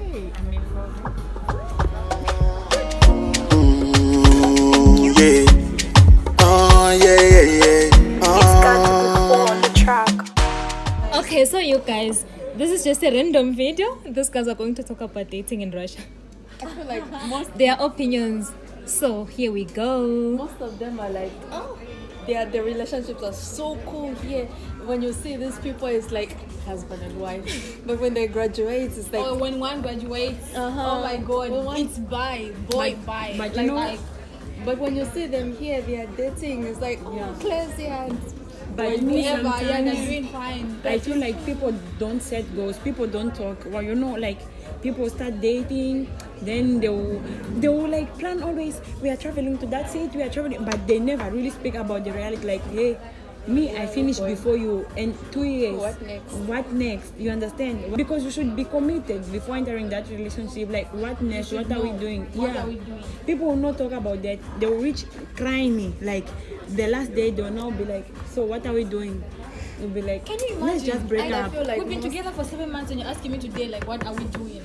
okay. I mean, Yeah. It's got to be full on the track. Okay, so you guys, this is just a random video. These guys are going to talk about dating in Russia. I feel like Their opinions. So here we go. most of them are like, oh, their relationships are so cool here. When you see these people, it's like husband and wife. But when they graduate, it's like, or when one graduates, oh my god, it's bye, boy, bye. but you know, but when you see them here, they are dating. It's like, crazy and But me, yeah, they're sometimes doing fine. I feel like people don't set goals. People don't talk. Well, you know, like people start dating, then they will like plan always. We are traveling to that city. We are traveling, but they never really speak about the reality. Like, hey, me, I finished before you, and 2 years. What next? What next? You understand? Because you should be committed before entering that relationship. Like, what next? What are we doing? What are we doing? People will not talk about that. They will reach crying. Like the last day, they will now be like, so what are we doing? We'll be like, Can you imagine? let's just break and up. I feel like We've been together for 7 months and you're asking me today, like, what are we doing?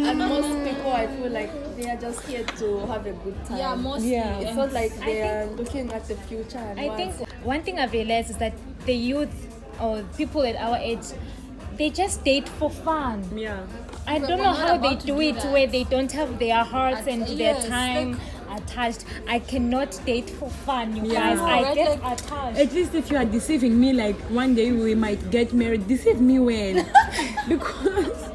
and most people, I feel like they are just here to have a good time. Yeah, mostly. Yeah. It's And not like they are looking at the future. And I think one thing I've realized is that the youth or people at our age, they just date for fun. Yeah. I But don't we're know not how they about to do do it that. where they don't have their hearts and their yes, time attached. I cannot date for fun, you Yeah. guys. I Right, get like- attached. At least if you are deceiving me, like one day we might get married, deceive me well. Because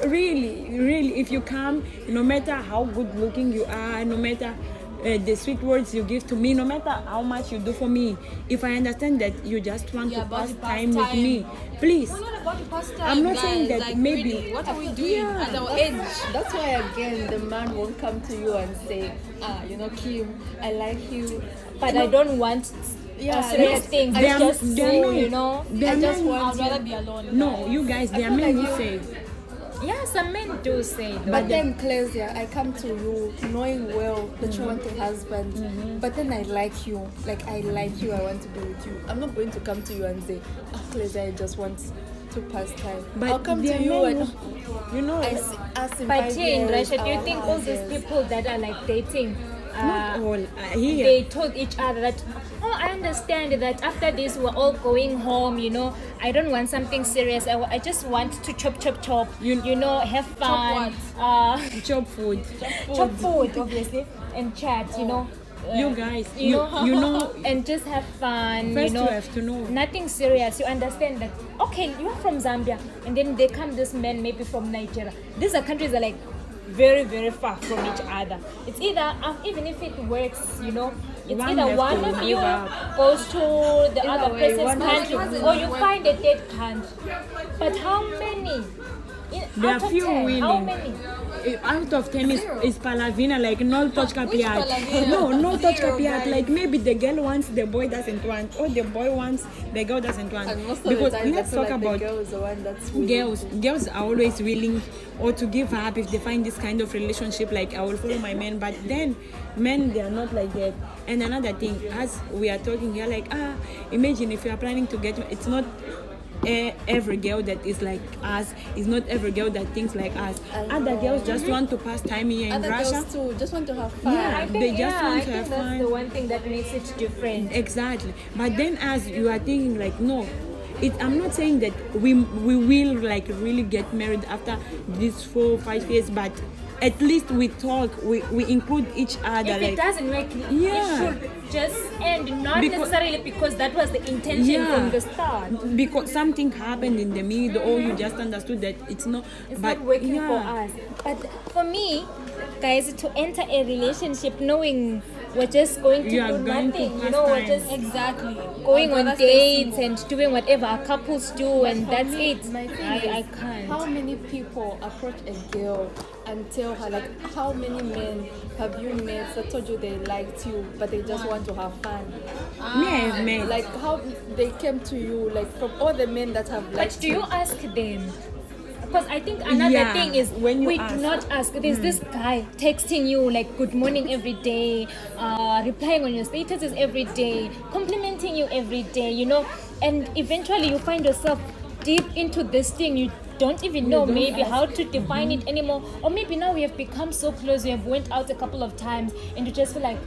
really, if you come, no matter how good looking you are, no matter the sweet words you give to me, no matter how much you do for me, if I understand that you just want Yeah, to about pass to pass time with time. me, please. We're not about to pass time. I'm not guys. saying that like, maybe- really, what are we doing at our age? that's why again the man won't come to you and say, you know, Kim, I like you. But I don't want serious things. They It's are- just they are so, men. you know. They are I just men. want I'd rather be alone. No, you guys, they are men who say. Yeah, some men do say though. But then, Clesia, I come to you knowing well that you want a husband, but then I like you. Like, I like you, I want to be with you. I'm not going to come to you and say, Clesia, I just want to pass time. But I'll come they to are you men and who- you know, ask in But 5 here in years, Russia, do you our think all these houses. people that are like dating, not all here. they told each other that, oh, I understand that after this we're all going home, you know, I don't want something serious. I just want to chop, you know, have fun, Chop food. chop food, obviously, and chat, you know. You guys, You you know, and just have fun, first you know. you have to know. Nothing serious. You understand that, okay, you're from Zambia, and then they come this man maybe from Nigeria. These are countries that are like very, very far from each other. It's either, even if it works, you know, it's One either has one to of you give up. goes to the other way, person's one has country, to or you work. find a third country. But how many? There are Out of few 10, how willing. many? Out of 10 is palavina, like no touch capiat. palavina? No touch Zero, capiat. guys. Like maybe the girl wants, the boy doesn't want, or the boy wants, the girl doesn't want. And most of Because the time, let's I feel talk like about the girl is the one that's willing. girls are always willing or to give up if they find this kind of relationship, like I will follow my man. But then men, they are not like that. And another thing, as we are talking here, like imagine if you are planning to get, it's not every girl that is like us, is not every girl that thinks like us. Other girls just want to pass time here in Other Russia. girls too just want to have fun. Yeah. I think, They just yeah, want I to think have that's fun. the one thing that makes it different. Exactly. But then as you are thinking like, no, I'm not saying that we will like really get married after these 4 or 5 years, but at least we talk, we include each other. If like, it doesn't work, Yeah. it should just end, not Because- necessarily because that was the intention Yeah. from the start. because something happened in the middle, or you just understood that it's not. It's but not working yeah. for us. But for me, guys, to enter a relationship knowing we're just going to You are do going to nothing, you pass know, we're time. just Exactly. going I'd on rather stay dates single. and doing whatever our couples do, and For that's me, it. my thing I is, can't. How many people approach a girl and tell her, like, how many men have you met that told you they liked you but they just want to have fun? Me, I've met. Like, how they came to you, like, from all the men that have But liked do you ask them? Because I think another Yeah, thing is when you we ask. do not ask. There's this guy texting you like good morning every day, replying on your statuses every day, complimenting you every day, you know, and eventually you find yourself deep into this thing. You don't even know maybe how to define it anymore, or maybe now we have become so close, we have went out a couple of times, and you just feel like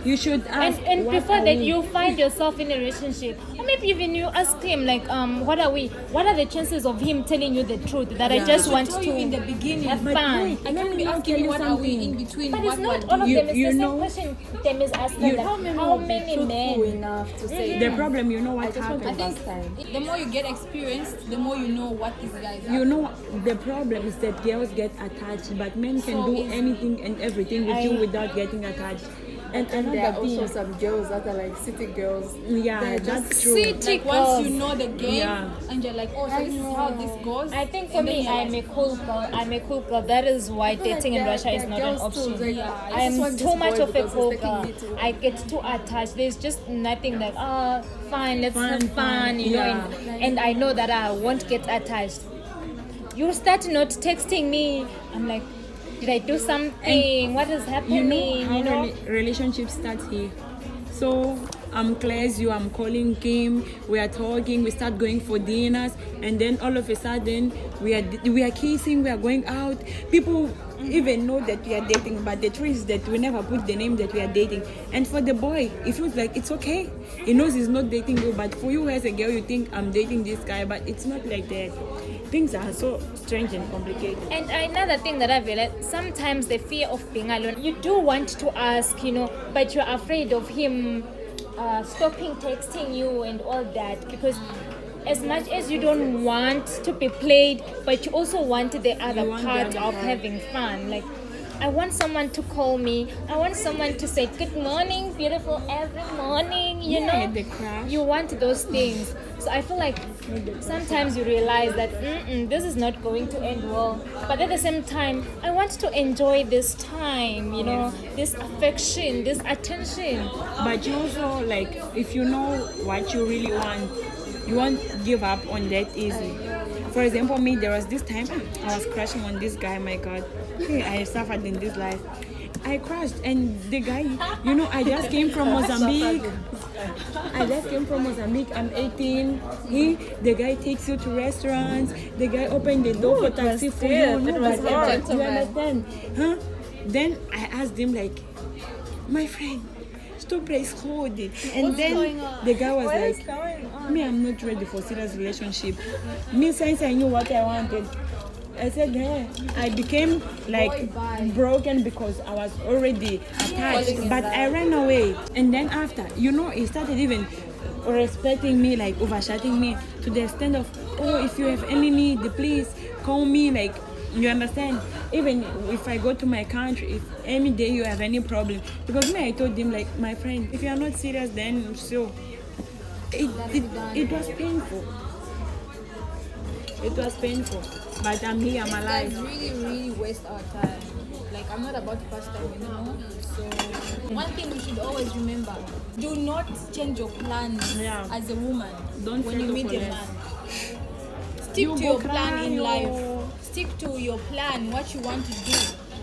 you should ask. And before that, you find yourself in a relationship, or maybe even you ask him like, what are the chances of him telling you the truth that I just want to in the beginning have fun? I can't be asking you what are we in between. But it's what not all of them. It's you the same know- question them is asking. How many men? enough to say The problem, you know what I just want happened? to I think last time. the more you get experience, the more you know what these guys are. You know, the problem is that girls get attached, but men can So do easy. anything and everything with you without getting attached. And And there another are also thing, some girls that are like city girls. yeah, They're that's just true. Like once you know the game Yeah. and you're like, oh, so this is how this goes. I think for And then me, you're I'm like, a cool girl. I'm a cool girl. That is why dating in Russia is not an option. I am too much of a cool girl. I get too attached. There's just nothing like, fine, let's have fun, you know. yeah. And I know that I won't get attached. You start not texting me. I'm like, did I do something? What is You happening? know how relationship starts here. So I'm Claire's you, I'm calling Kim, we are talking, we start going for dinners, and then all of a sudden we are kissing, we are going out. People even know that we are dating, but the truth is that we never put the name that we are dating. And for the boy, it feels like it's okay. He knows he's not dating you, but for you as a girl, you think I'm dating this guy, but it's not like that. Things are so strange and complicated. And another thing that I've realized, sometimes the fear of being alone, you do want to ask, you know, but you're afraid of him stopping texting you and all that, because as much as you don't want to be played, but you also want the other want the part other of part. having fun. Like, I want someone to call me. I want someone to say good morning, beautiful, every morning. You Yeah, know, the crush. you want those things. So I feel like sometimes you realize that this is not going to end well. But at the same time, I want to enjoy this time. You know, this affection, this attention. But you also, like, if you know what you really want, you won't give up on that easy. For example, me, there was this time I was crushing on this guy. My God, I suffered in this life. I crashed, and the guy, you know, I just came from Mozambique. I'm 18. The guy takes you to restaurants. The guy opened the door for taxi for you. No, but you understand? Huh? Then I asked him like, my friend, stop race hold it. And then the guy was like, me, I'm not ready for serious relationship. Me, since I knew what I wanted, I said, hey, I became like broken because I was already attached, but I ran away. And then after, you know, he started even respecting me, like overshadowing me to the extent of, oh, if you have any need, please call me, like, you understand? Even if I go to my country, if any day you have any problem, because me, I told him, like, my friend, if you are not serious, then so it was painful. It was painful, but I'm here, I'm guys alive. really waste our time. Like, I'm not about to pass time, you know. So one thing we should always remember: do not change your plans Yeah. as a woman Don't when you settle meet for a less. man. Stick You to go your plan cry, in oh. life. Stick to your plan, what you want to do.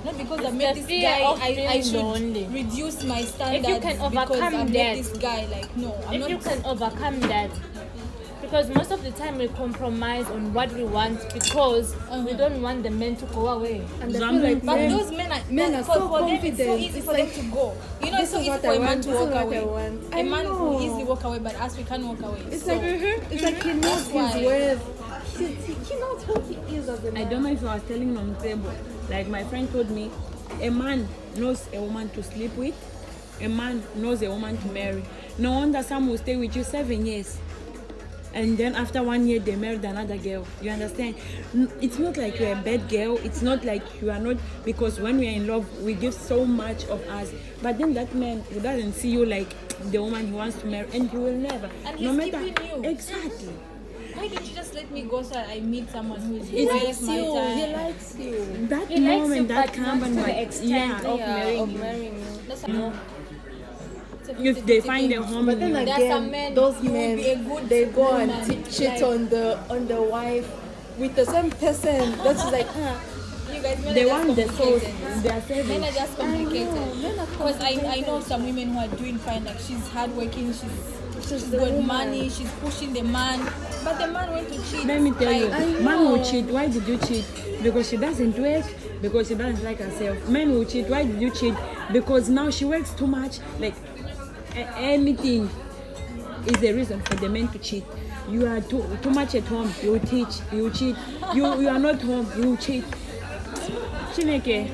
Not because I met the this fear guy, of I being should lonely. reduce my standards can because overcome I met that. this guy. Like, no, I'm If not. you can overcome that, because most of the time we compromise on what we want because we don't want the men to go away. And I feel like But men, those men are so for them, it's so confident. easy It's for like, them to go. You know, it's this so is easy what for I a man want, to this is walk what I away. want. A I man know. will easily walk away, but us, we can't walk away. It's So, like it's like he knows That's why. his worth. He knows who he is as a I man. don't know if I was telling Nomcebo. Like my friend told me, a man knows a woman to sleep with, a man knows a woman to marry. No wonder some will stay with you 7 years. And then after 1 year they married another girl. You understand? It's not like you're a bad girl. It's not like you are not, because when we are in love, we give so much of us. But then that man who doesn't see you like the woman he wants to marry, and he will never. And he's keeping you. Exactly. why don't you just let me go so I meet someone who is He worth likes my you. time? He likes you. That He likes moment, you, that but come not and to like, the extent yeah, of marrying you. marrying you. That's if they find a home, But then in you. There are some again, men, those you will men, be a good they go woman, and cheat like- on the wife with the same person. That's like, You guys, men they are just want the source. complicated. They are saving. Men are just complicated. men are Because I know some women who are doing fine. Like she's hardworking, she's got money, she's pushing the man, but the man went to cheat. Let me tell you, I man will know. cheat. Why did you cheat? Because she doesn't work, because she doesn't like herself. Men will cheat. Why did you cheat? Because now she works too much. Like anything is the reason for the men to cheat. You are too much at home, you will teach, you will cheat. You are not home, you will cheat. Chineke.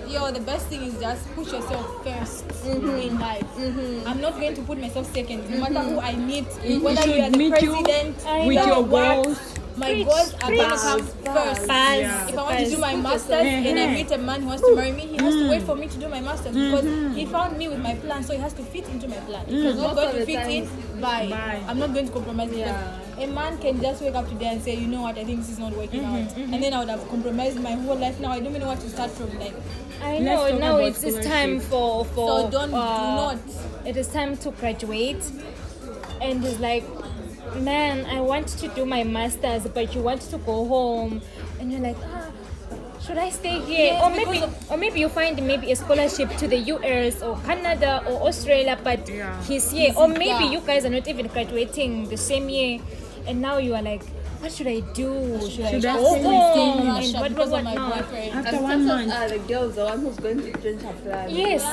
Yo, the best thing is just put yourself first in life. I'm not going to put myself second, no matter who I meet, whether you are the meet you president, with your what, goals. my Preach, goals are going to preach. come first. Yeah. If I want to do my masters and I meet a man who wants to marry me, he has to wait for me to do my masters because he found me with my plan, so he has to fit into my plan. If he's not going to fit in, bye. I'm not going to compromise because a man can just wake up today and say, you know what, I think this is not working out, and then I would have compromised my whole life. Now I don't even know what to start from. Like, I Let's know talk now about it's time for so do not. it is time to graduate, and it's like, man, I want to do my masters, but you want to go home, and you're like, should I stay here? Yes, Or maybe you find maybe a scholarship to the US or Canada or Australia, but he's here. Or maybe you guys are not even graduating the same year, and now you are like, what should I do? Should I I go stay home? in And Russia what because of my now? boyfriend. After 1 month. The girl's the one who's going to change her plan. Yes.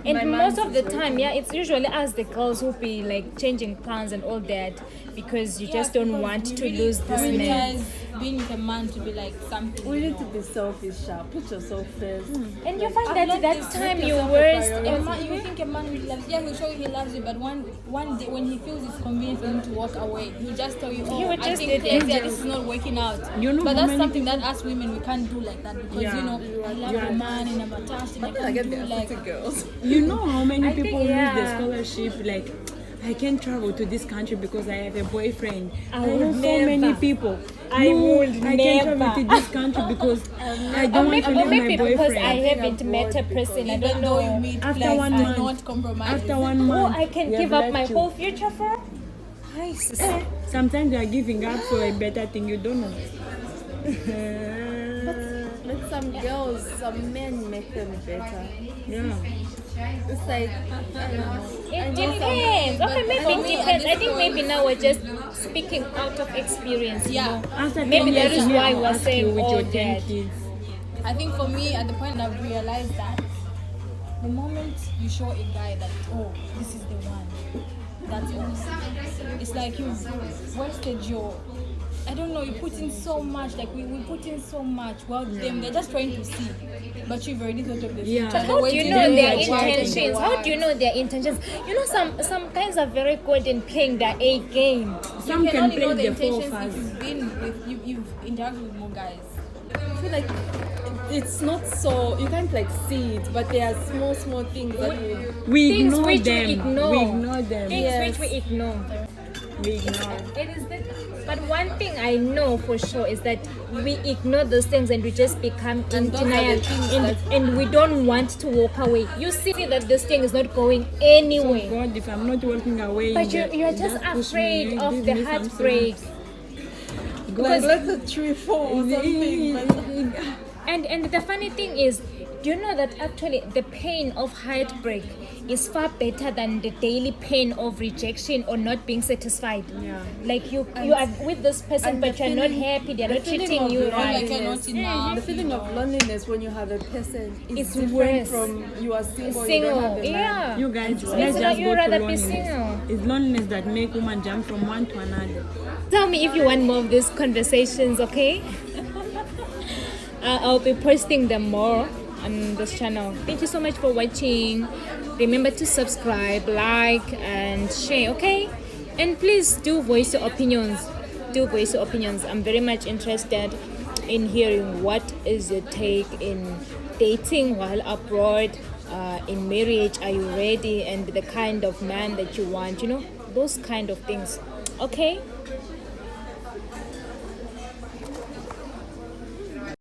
My And man most of the is time, it's usually us the girls who be like changing plans and all that because you just don't because want we to really lose this man. prioritize being with a man to be like something. We you need know. to be selfish, put yourself first. And you find I've that learned that this. time Make you yourself a worst. priority. A man, you think a man will love you, he'll show you he loves you, but one day when he feels it's convenient for him to walk away, he'll just tell you, He oh, would I just think do that. this is not working out. You know but how that's many something that us women, we can't do like that because, Yeah. you know, I love a man and I'm attached and I But I get can't do the like... city girls. You know how many I think, people lose yeah. the scholarship? Like, I can't travel to this country because I have a boyfriend. I know would so never. many people. I would I can't travel never. to this country because I Or don't want to maybe, leave my because boyfriend. I haven't met a person. I Even don't though you know. meet After like, 1 do month. not compromise. After 1 Oh, month, I can we give have up my left you. whole future for? Hi, sister. Sometimes you are giving up for a better thing you don't know. But some girls, some men make them better. Yeah. It's like, I don't know. It depends. Okay, maybe for it me, at depends. this I think maybe point- now we're just speaking out of experience. you Yeah. know. After Maybe 10 that years, is me, why I'll we're ask saying you with all your 10 that. kids. I think for me, at the point I've realized that the moment you show a guy that, oh, this is the one, that's all. It's like you've wasted your, I don't know, you put in so much, like we put in so much. Well, they're just trying to see, but you've already thought of the future. Yeah. They're How do you waiting know for their you. Why? intentions? How do you know their intentions? You know, some guys are very good in playing their A game. Some You can only know play the the four intentions if fast. you've been with, you've interacted with more guys. I feel like it's not so, you can't like see it, but there are small things that you... We Things ignore which we them. ignore. We ignore them. Things Yes. which we ignore. We ignore. It is that. But one thing I know for sure is that we ignore those things and we just become in those are the denial, things and we don't want to walk away. You see that this thing is not going anywhere. God, if I'm not walking away, But you're just afraid of the heartbreak. Like let the tree fall or something. But And the funny thing is, do you know that actually the pain of heartbreak is far better than the daily pain of rejection or not being satisfied? Yeah. Like you are with this person, and but the you're not feeling- happy. They're the not feeling treating of you Feel like right. you're not enough. the feeling of loneliness when you have a person is It's different worse. from you are single, you don't Single, have a man. yeah. You guys, It's let's like just you'd go to rather be loneliness. single. It's loneliness that make women jump from one to another. Tell me if you want more of these conversations, okay? I'll be posting them more on this channel. Thank you so much for watching. Remember to subscribe, like, and share, okay? And please do voice your opinions. Do voice your opinions. I'm very much interested in hearing what is your take in dating while abroad, in marriage. Are you ready? And the kind of man that you want, you know, those kind of things. Okay?